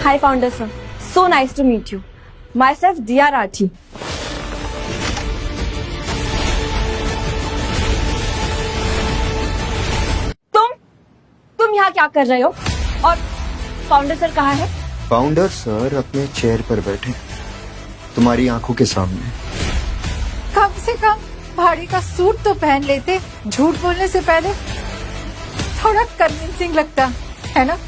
Hi, founder sir. So nice to meet you. Myself, Diya Rathi. तुम यहाँ क्या कर रहे हो? और फाउंडर सर कहाँ है? फाउंडर सर अपने चेयर पर बैठे, तुम्हारी आंखों के सामने। कम से कम भाड़ी का सूट तो पहन लेते, झूठ बोलने से पहले थोड़ा कन्विंसिंग लगता है ना।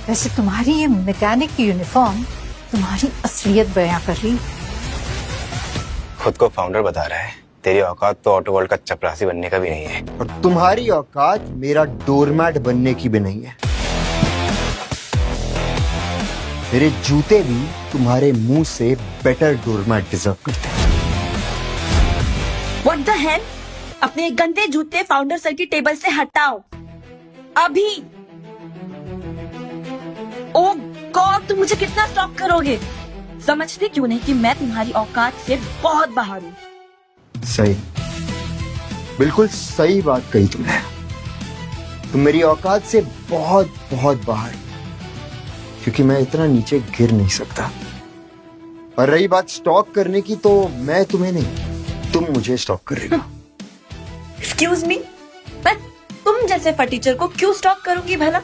वैसे तुम्हारी ये मैकेनिक की यूनिफॉर्म तुम्हारी असलियत बयां कर रही। खुद को फाउंडर बता रहा है, तेरी औकात तो ऑटो वर्ल्ड का चपरासी बनने का भी नहीं है। और तुम्हारी औकात मेरा डोरमैट बनने की भी नहीं है। मेरे जूते भी तुम्हारे मुंह से बेटर डोरमैट डिजर्व करते हैं। What the hell? अपने गंदे जूते फाउंडर सर की टेबल से हटाओ अभी। ओह गॉड, तुम मुझे कितना स्टॉक करोगे? समझते क्यों नहीं कि मैं तुम्हारी औकात से बहुत बाहर हूँ? सही, बिल्कुल सही बात कही तुमने। तुम मेरी औकात से बहुत बहुत बाहर, क्योंकि मैं इतना नीचे गिर नहीं सकता। और रही बात स्टॉक करने की, तो मैं तुम्हें नहीं, तुम मुझे स्टॉक करेगा। एक्सक्यूज मी, मैं तुम जैसे फटीचर को क्यों स्टॉक करूंगी भला?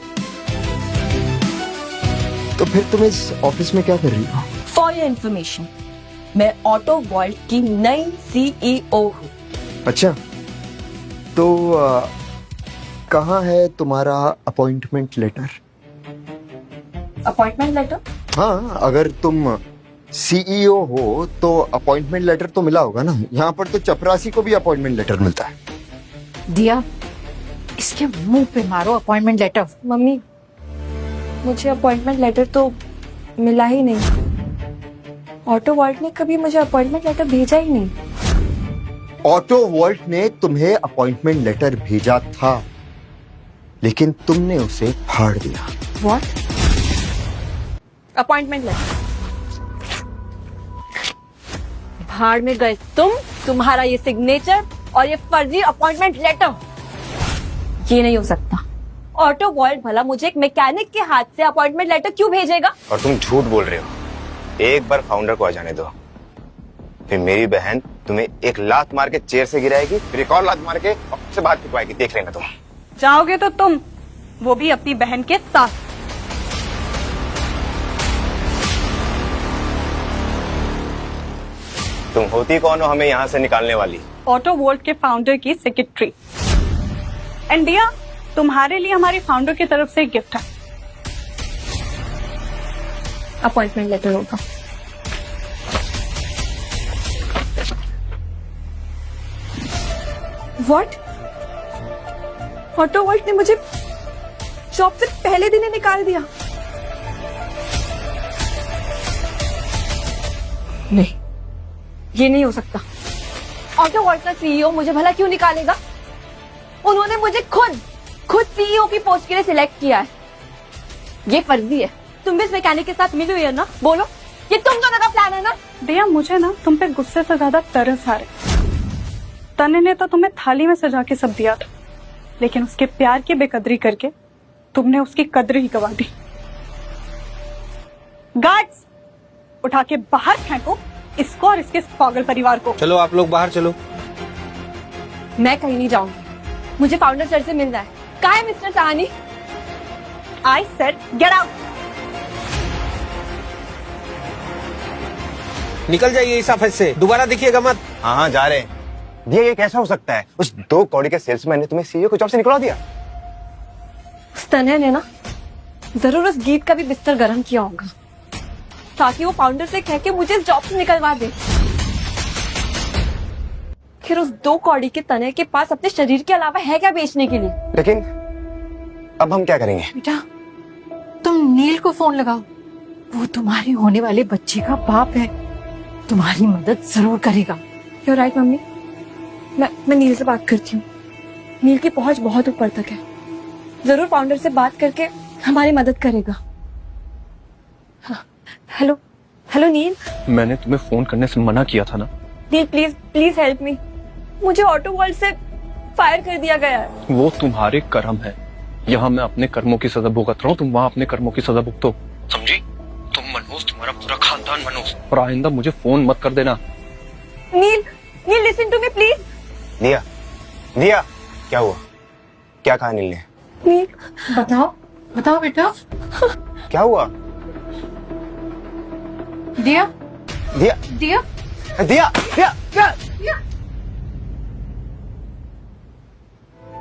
तो फिर तुम इस ऑफिस में क्या कर रही हो? फॉर योर इन्फॉर्मेशन, मैं ऑटो वर्ल्ड की नई सीईओ हूँ। अच्छा, तो कहाँ है तुम्हारा अपॉइंटमेंट लेटर? Appointment letter? हाँ, अगर तुम सीईओ हो तो अपॉइंटमेंट लेटर तो मिला होगा ना। यहाँ पर तो चपरासी को भी अपॉइंटमेंट लेटर मिलता है। दिया, इसके मुंह पे मारो अपॉइंटमेंट लेटर। मम्मी, मुझे अपॉइंटमेंट लेटर तो मिला ही नहीं। ऑटो वर्ल्ड ने कभी मुझे अपॉइंटमेंट लेटर भेजा ही नहीं। ऑटो वर्ल्ड ने तुम्हें अपॉइंटमेंट लेटर भेजा था, लेकिन तुमने उसे फाड़ दिया। व्हाट? अपॉइंटमेंट लेटर भाड़ में गए तुम, तुम्हारा ये सिग्नेचर और ये फर्जी अपॉइंटमेंट लेटर। ये नहीं हो सकता। ऑटो वर्ल्ड भला मुझे एक मैकेनिक के हाथ से अपॉइंटमेंट लेटर क्यों भेजेगा? और तुम झूठ बोल रहे हो। एक बार फाउंडर को आ जाने दो, फिर मेरी बहन तुम्हें एक लात मार के चेयर से गिराएगी, फिर एक और लात मार के ऑफिस से बाहर फिकवाएगी। देख लेना तुम। जाओगे तो तुम, वो भी अपनी बहन के साथ। तुम होती कौन हो हमें यहाँ से निकालने वाली? ऑटो वर्ल्ड के फाउंडर की सेक्रेटरी। एंड दिया, तुम्हारे लिए हमारी फाउंडर की तरफ से एक गिफ्ट है। अपॉइंटमेंट लेटर होगा। व्हाट? ऑटो वर्ल्ड ने मुझे जॉब से पहले दिन ही निकाल दिया? नहीं, ये नहीं हो सकता। ऑटो वर्ल्ड का सीईओ मुझे भला क्यों निकालेगा? उन्होंने मुझे खुद सीईओ की पोस्ट के लिए सिलेक्ट किया है। ये फर्जी है। तुम भी इस मैकेनिक के साथ मिली हुई है ना? बोलो, ये तुम दोनों का प्लान है ना? दिया, मुझे ना तुम पे गुस्से से ज्यादा तरस आ रहा है। तने ने तो तुम्हें थाली में सजा के सब दिया था, लेकिन उसके प्यार की बेकदरी करके तुमने उसकी कद्र ही गवा दी। गार्ड्स, उठा के बाहर फेंको इसको और इसके पागल परिवार को। चलो आप लोग बाहर चलो। मैं कहीं नहीं जाऊंगी, मुझे फाउंडर सर से मिलना है। कहाँ है mister Sahani? I said get out. निकल जाइए इस ऑफिस से, दोबारा दिखिएगा मत। हाँ हाँ जा रहे हैं। दिया, ये कैसा हो सकता है? उस 2 कौड़ी के सेल्समैन ने तुम्हें सीईओ को जॉब से निकलवा दिया। उस तन्हे ने ना जरूर उस गीत का भी बिस्तर गर्म किया होगा, ताकि वो फाउंडर से कह के मुझे इस जॉब से निकलवा दे। फिर उस 2 कौड़ी के तने के पास अपने शरीर के अलावा है क्या बेचने के लिए? लेकिन अब हम क्या करेंगे? बेटा, तुम नील को फोन लगाओ। वो तुम्हारी होने वाले बच्चे का बाप है, तुम्हारी मदद जरूर करेगा। You're right, mummy. मैं नील से बात करती हूँ। नील की पहुंच बहुत ऊपर तक है, जरूर फाउंडर से बात करके हमारी मदद करेगा। हाँ, हेलो नील। मैंने तुम्हें फोन करने से मना किया था ना। नील प्लीज हेल्प मी। मुझे ऑटो वर्ल्ड से फायर कर दिया गया है। वो तुम्हारे कर्म है। यहाँ मैं अपने कर्मों की सजा भुगत रहा हूँ, तुम वहाँ अपने कर्मों की सजा भुगतो, समझी? पूरा खानदान मनोज, और आइंदा मुझे फोन मत कर देना। नील, नील लिसन टू मी प्लीज। दिया, दिया, क्या हुआ? क्या कहा नील ने? नील, बताओ बताओ बेटा। क्या हुआ? दिया दिया, दिया दिया, दिया, दिया।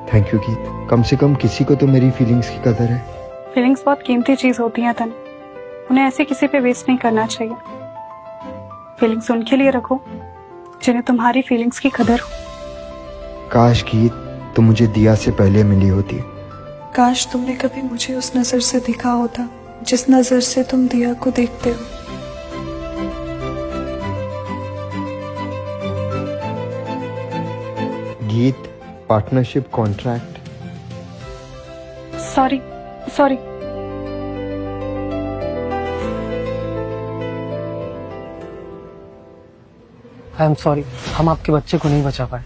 थैंक यू गीत, कम से कम किसी को तो मेरी फीलिंग्स की कदर है। फीलिंग्स बहुत कीमती चीज होती हैं तने, उन्हें ऐसे किसी पे वेस्ट नहीं करना चाहिए। फीलिंग्स उनके लिए रखो जिन्हें तुम्हारी फीलिंग्स की कदर हो। काश गीत तुम मुझे दिया से पहले मिली होती। काश तुमने कभी मुझे उस नजर से देखा होता जिस नजर से तुम दिया को देखते हो। गीत, partnership contract. Sorry sorry. I am sorry, हम आपके बच्चे को नहीं बचा पाए।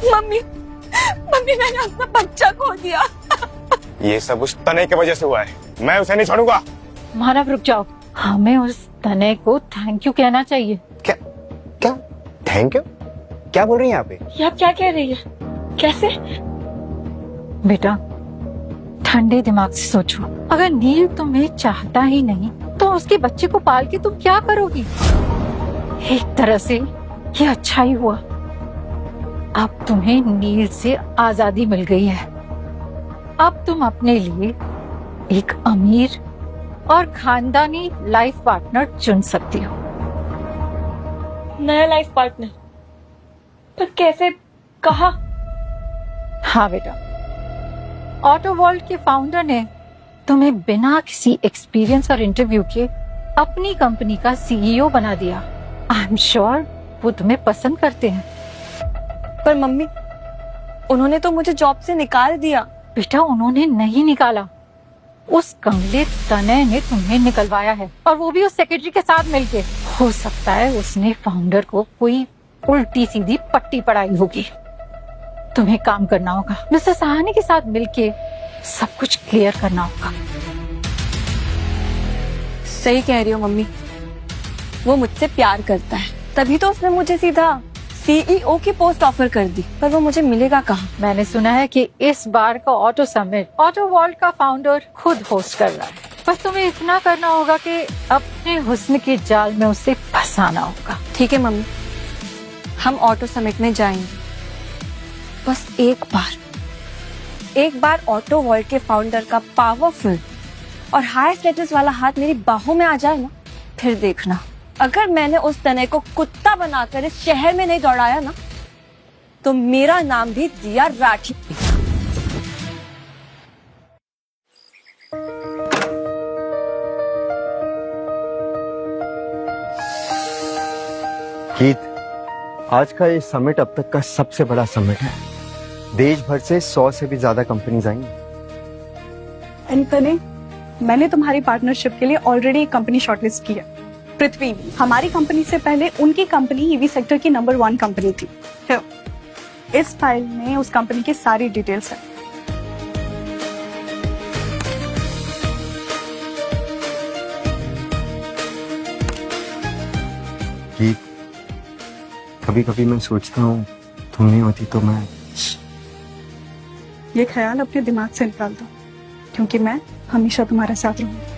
मम्मी, मम्मी मैंने अपना बच्चा खो दिया। ये सब उस तने की वजह से हुआ है, मैं उसे नहीं छोड़ूंगा। मानव रुक जाओ, हमें उस तने को थैंक यू कहना चाहिए। क्या? क्या? Thank you? क्या बोल रही हैं आप? ये आप क्या कह रही है? कैसे? बेटा ठंडे दिमाग से सोचो, अगर नील तुम्हें चाहता ही नहीं तो उसके बच्चे को पाल के तुम क्या करोगी? एक तरह से ये अच्छा ही हुआ, अब तुम्हें नील से आजादी मिल गई है। अब तुम अपने लिए एक अमीर और खानदानी लाइफ पार्टनर चुन सकती हो। नया लाइफ पार्टनर? पर कैसे? कहा? हाँ बेटा, ऑटो वर्ल्ड के फाउंडर ने तुम्हें बिना किसी एक्सपीरियंस और इंटरव्यू के अपनी कंपनी का सीईओ बना दिया। आई एम श्योर वो तुम्हें पसंद करते हैं। पर मम्मी, उन्होंने तो मुझे जॉब से निकाल दिया। बेटा उन्होंने नहीं निकाला, उस कंगले तने ने तुम्हें निकलवाया है, और वो भी उस सेक्रेटरी के साथ मिलके। हो सकता है उसने फाउंडर को कोई उल्टी सीधी पट्टी पढ़ाई होगी। तुम्हें काम करना होगा, मिस्टर सहानी के साथ मिलके सब कुछ क्लियर करना होगा। सही कह रही हो मम्मी, वो मुझसे प्यार करता है, तभी तो उसने मुझे सीधा सीईओ की पोस्ट ऑफर कर दी। पर वो मुझे मिलेगा कहाँ? मैंने सुना है कि इस बार का ऑटो समिट ऑटो वर्ल्ड का फाउंडर खुद होस्ट कर रहा है। बस तुम्हें इतना करना होगा कि अपने हुस्न के जाल में उसे फंसाना होगा। ठीक है मम्मी, हम ऑटो समिट में जाएंगे। बस एक बार ऑटो वर्ल्ड के फाउंडर का पावरफुल और हाई स्टेटस वाला हाथ मेरी बाहों में आ जाए ना, फिर देखना, अगर मैंने उस तने को कुत्ता बनाकर इस शहर में नहीं दौड़ाया ना, तो मेरा नाम भी दिया राठी। गीत, आज का ये समिट अब तक का सबसे बड़ा समिट है। देश भर से 100 से भी ज्यादा कंपनीज आएंगी। एंड तने, मैंने तुम्हारी पार्टनरशिप के लिए ऑलरेडी एक कंपनी शॉर्टलिस्ट की है। पृथ्वी हमारी कंपनी से पहले उनकी कंपनी ईवी सेक्टर की नंबर 1 कंपनी थी। इस फाइल में उस कंपनी की सारी डिटेल्स है। गीत, कभी कभी मैं सोचता हूँ तुम नहीं होती तो मैं। ये ख्याल अपने दिमाग से निकाल दो, क्योंकि मैं हमेशा तुम्हारे साथ रहूंगी।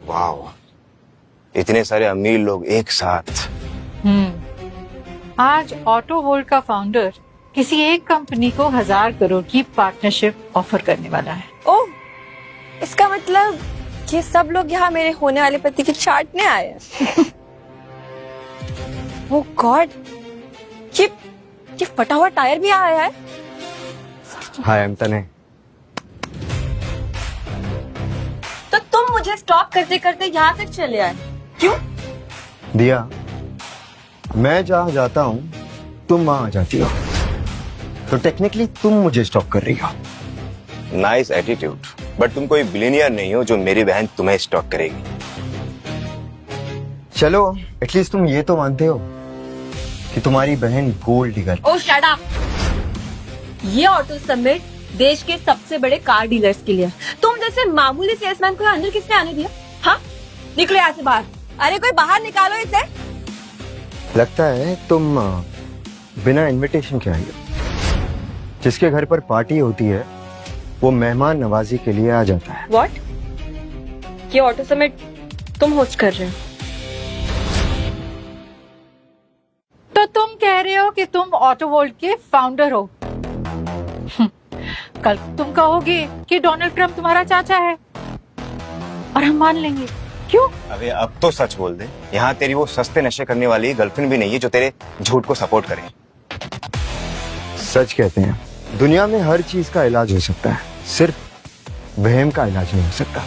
वाह, इतने सारे अमीर लोग एक साथ। आज ऑटो वर्ल्ड का फाउंडर किसी एक कंपनी को 1000 करोड़ की पार्टनरशिप ऑफर करने वाला है। ओह, इसका मतलब ये सब लोग यहाँ मेरे होने वाले पति की चाटने आए हैं। ओह गॉड, ये फटा हुआ टायर भी आया है। हाय आई एम तने। तो तुम मुझे स्टॉप करते करते यहाँ तक चले आए, क्यों? दिया, मैं जहाँ जाता हूँ तुम वहां आ जाती हो, तो टेक्निकली तुम मुझे स्टॉप कर रही हो। नाइस एटीट्यूड, बट तुम कोई बिलियनियर नहीं हो जो मेरी बहन तुम्हें स्टॉक करेगी। चलो एटलीस्ट तुम ये तो मानते हो कि तुम्हारी बहन गोल्ड डिगर। ओ शट अप। ये ऑटो समिट देश के सबसे बड़े कार डीलर्स के लिए। तुम जैसे मामूली सेल्समैन को अंदर किसने आने दिया? हाँ, निकलो यहाँ से बाहर। अरे कोई बाहर निकालो इसे। लगता है तुम बिना इनविटेशन के आई हो। जिसके घर पर पार्टी होती है वो मेहमान नवाजी के लिए आ जाता है। व्हाट? ये ऑटो समिट तुम होस्ट कर रहे हो? तो तुम कह रहे हो कि तुम ऑटोवोल्ट के फाउंडर हो। कल तुम कहोगे कि डोनाल्ड ट्रम्प तुम्हारा चाचा है और हम मान लेंगे। क्यों? अबे अब तो सच बोल दे, यहाँ तेरी वो सस्ते नशे करने वाली गर्लफ्रेंड भी नहीं है जो तेरे झूठ को सपोर्ट करे। सच कहते हैं दुनिया में हर चीज का इलाज हो सकता है, सिर्फ वहम का इलाज नहीं हो सकता।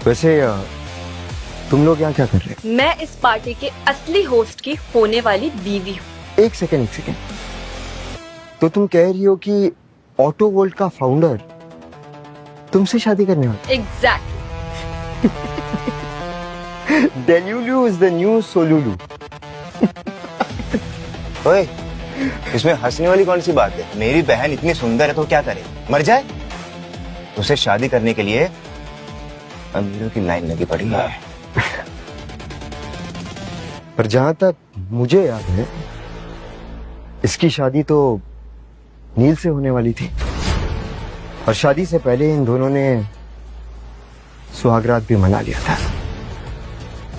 वैसे तुम लोग यहाँ क्या कर रहे हो? मैं इस पार्टी के असली होस्ट की होने वाली बीवी हूँ। एक सेकेंड। तो तुम कह रही हो कि ऑटो वोल्ट का फाउंडर तुमसे शादी करने वाला? Exactly. Delulu is the new solulu. ओए, इसमें हंसने वाली कौन सी बात है? मेरी बहन इतनी सुंदर है तो क्या करे, मर जाए? उसे शादी करने के लिए अमीरों की लाइन लगी पड़ी है। पर जहां तक मुझे याद है इसकी शादी तो नील से होने वाली थी और शादी से पहले इन दोनों ने सुहागरात भी मना लिया था,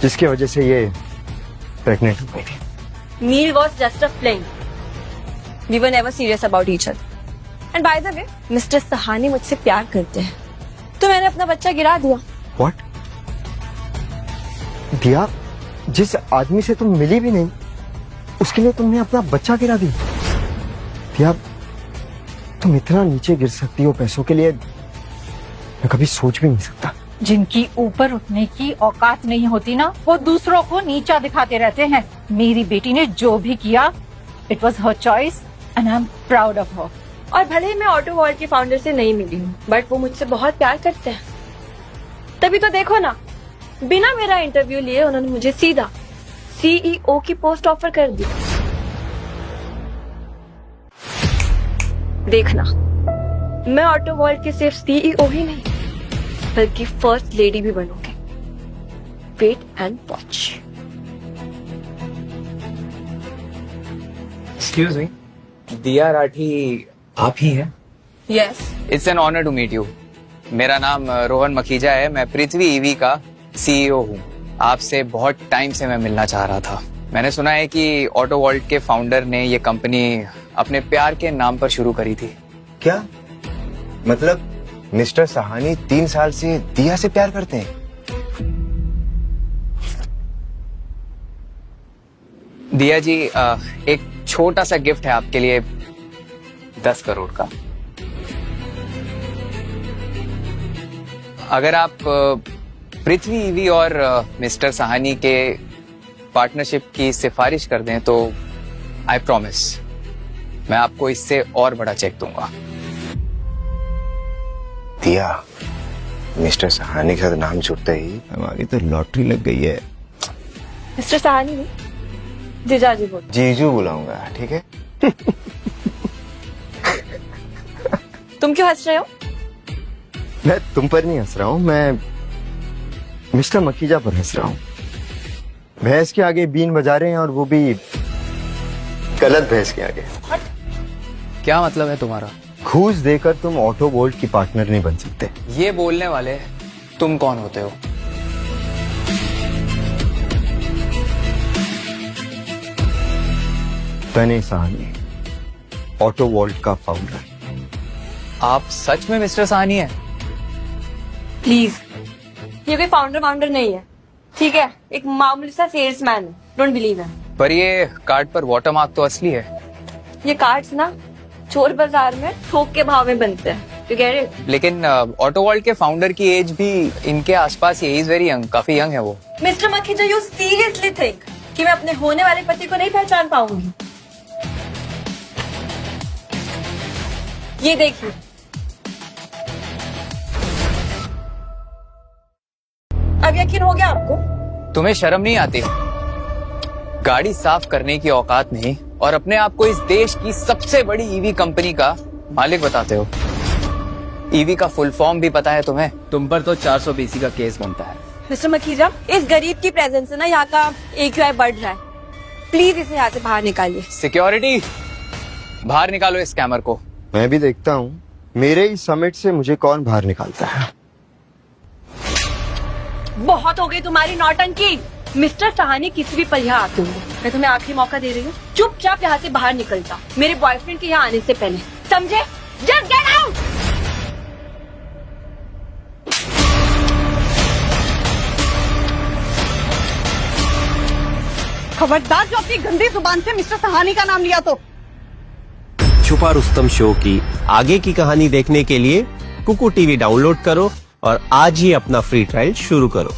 जिसकी वजह से ये प्रेग्नेंट हो गई थी। Neel was just a fling. We were never serious about each other. And by the way, mister Sahni मुझसे प्यार करते हैं, तो मैंने अपना बच्चा गिरा दिया। व्हाट? दिया? जिस आदमी से तुम मिली भी नहीं उसके लिए तुमने अपना बच्चा गिरा दिया? दिया, तुम इतना नीचे गिर सकती हो पैसों के लिए, मैं कभी सोच भी नहीं सकता। जिनकी ऊपर उठने की औकात नहीं होती ना, वो दूसरों को नीचा दिखाते रहते हैं। मेरी बेटी ने जो भी किया, it was her choice and I am proud of her. और भले ही मैं ऑटो वॉल्ट के फाउंडर से नहीं मिली हूँ, बट वो मुझसे बहुत प्यार करते हैं। तभी तो देखो ना, बिना मेरा इंटरव्यू लिए उन्होंने मुझे सीधा सीईओ की पोस्ट ऑफर कर दी। देखना, मैं ऑटो वॉल्ट के सिर्फ सीईओ ही नहीं बल्कि फर्स्ट लेडी भी बनूंगी। Wait and watch. Excuse me, Diya Rathi आप ही हैं? Yes. It's an honour to meet you. मेरा नाम रोहन मखीजा है, मैं पृथ्वी ईवी का सीईओ हूँ। आपसे बहुत टाइम से मैं मिलना चाह रहा था। मैंने सुना है कि ऑटो वॉल्ट के फाउंडर ने ये कंपनी अपने प्यार के नाम पर शुरू करी थी। क्या मतलब मिस्टर सहानी 3 साल से दिया से प्यार करते हैं? दिया जी, एक छोटा सा गिफ्ट है आपके लिए, 10 करोड़ का। अगर आप पृथ्वी ईवी और मिस्टर सहानी के पार्टनरशिप की सिफारिश कर दें तो आई प्रॉमिस मैं आपको इससे और बड़ा चेक दूंगा। दिया, मिस्टर सहानी के साथ नाम जुड़ते ही हमारी तो लॉटरी लग गई है। मिस्टर सहानी नहीं, जीजाजी बोल। जीजू बुलाऊंगा, ठीक है? तुम क्यों हंस रहे हो? मैं तुम पर नहीं हंस रहा हूं, मैं मिस्टर मखीजा पर हंस रहा हूं। भैंस के आगे बीन बजा रहे हैं और वो भी गलत भैंस के आगे। क्या मतलब है तुम्हारा? घूस देकर तुम ऑटो वोल्ट की पार्टनर नहीं बन सकते। ये बोलने वाले तुम कौन होते हो? तने सहानी, ऑटो वोल्ट का फाउंडर। आप सच में मिस्टर सहानी हैं? प्लीज, ये कोई फाउंडर नहीं है, ठीक है? एक मामूली सा सेल्समैन है। डोंट बिलीव है। पर ये कार्ड पर वाटरमार्क तो असली है। ये कार्ड्स ना चोर बाजार में थोक के भाव में बनते हैं। You get it? लेकिन ऑटो वर्ल्ड के फाउंडर की एज भी इनके आसपास ही, इज वेरी यंग, काफी यंग है वो। Mister Makhija, you seriously think कि मैं अपने होने वाले पति को नहीं पहचान पाऊंगी? ये देखिए, अब यकीन हो गया आपको? तुम्हें शर्म नहीं आती? गाड़ी साफ करने की औकात नहीं और अपने आप को इस देश की सबसे बड़ी ईवी कंपनी का मालिक बताते हो। ईवी का फुल फॉर्म भी पता है तुम्हें? तुम पर तो 420 का केस बनता है। मिस्टर मखीजा, इस गरीब की प्रेजेंस से ना यहाँ का AQI बढ़ रहा है। प्लीज इसे यहाँ से बाहर निकालिए। सिक्योरिटी, बाहर निकालो इस स्कैमर को। मैं भी देखता हूँ मेरे ही समिट से मुझे कौन बाहर निकालता है। बहुत हो गई तुम्हारी नौटंकी। मिस्टर सहानी किसी भी पर यहाँ आते होंगे। मैं तुम्हें आखिरी मौका दे रही हूँ, चुपचाप यहाँ से बाहर निकल जाओ मेरे बॉयफ्रेंड के यहाँ आने से पहले, समझे? Just get out. खबरदार जो अपनी गंदी जुबान से मिस्टर सहानी का नाम लिया तो। छुपा रुस्तम शो की आगे की कहानी देखने के लिए कुकू टीवी डाउनलोड करो और आज ही अपना फ्री ट्रायल शुरू करो।